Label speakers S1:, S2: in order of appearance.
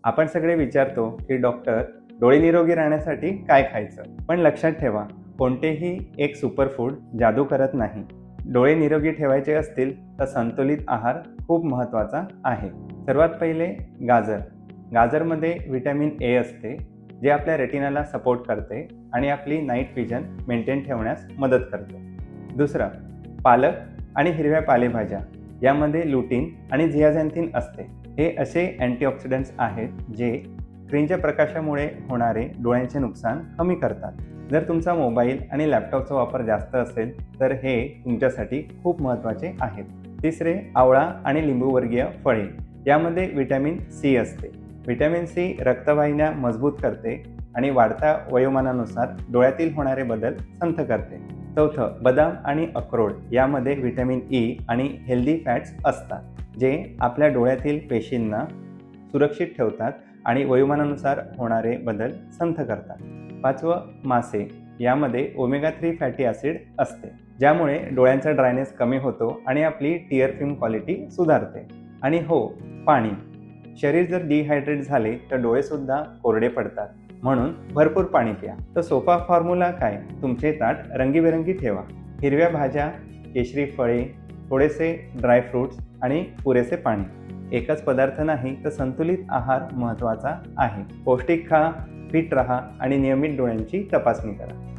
S1: आपण सगळे विचारतो की डॉक्टर, डोळे निरोगी राहण्यासाठी काय खायचं? पण लक्षात ठेवा, कोणतेही एक सुपरफूड जादू करत नाही. डोळे निरोगी ठेवायचे असतील तर संतुलित आहार खूप महत्त्वाचा आहे. सर्वात पहिले गाजर. गाजरमध्ये व्हिटॅमिन ए असते, जे आपल्या रेटिनाला सपोर्ट करते आणि आपली नाईट विजन मेंटेन ठेवण्यास मदत करते. दुसरं, पालक आणि हिरव्या पालेभाज्या. यामध्ये लुटीन आणि झियाझॅन्थिन असते. हे असे अँटीऑक्सिडंट्स आहेत जे स्क्रीनच्या प्रकाशामुळे होणारे डोळ्यांचे नुकसान कमी करतात. जर तुमचा मोबाईल आणि लॅपटॉपचा वापर जास्त असेल तर हे तुमच्यासाठी खूप महत्त्वाचे आहेत. तिसरे, आवळा आणि लिंबूवर्गीय फळे. यामध्ये व्हिटॅमिन सी असते. व्हिटॅमिन सी रक्तवाहिन्या मजबूत करते आणि वाढत्या वयोमानानुसार डोळ्यातील होणारे बदल संथ करते. चौथं, बदाम आणि अक्रोड. यामध्ये व्हिटॅमिन ई आणि हेल्दी फॅट्स असतात, जे आपल्या डोळ्यातील पेशींना सुरक्षित ठेवतात आणि वयोमानानुसार होणारे बदल संथ करतात. पाचवं, मासे. यामध्ये ओमेगा 3 फॅटी ॲसिड असते, ज्यामुळे डोळ्यांचा ड्रायनेस कमी होतो आणि आपली टिअर फिल्म क्वालिटी सुधारते. आणि हो, पाणी. शरीर जर डिहायड्रेट झाले तर डोळेसुद्धा कोरडे पडतात, म्हणून भरपूर पाणी प्या. तर सोपा फॉर्म्युला काय? तुमचे ताट रंगीबेरंगी ठेवा. हिरव्या भाज्या, केशरी फळे, थोडेसे ड्रायफ्रूट्स आणि पुरेसे पाणी. एकच पदार्थ नाही तर संतुलित आहार महत्त्वाचा आहे. पौष्टिक खा, फिट राहा आणि नियमित डोळ्यांची तपासणी करा.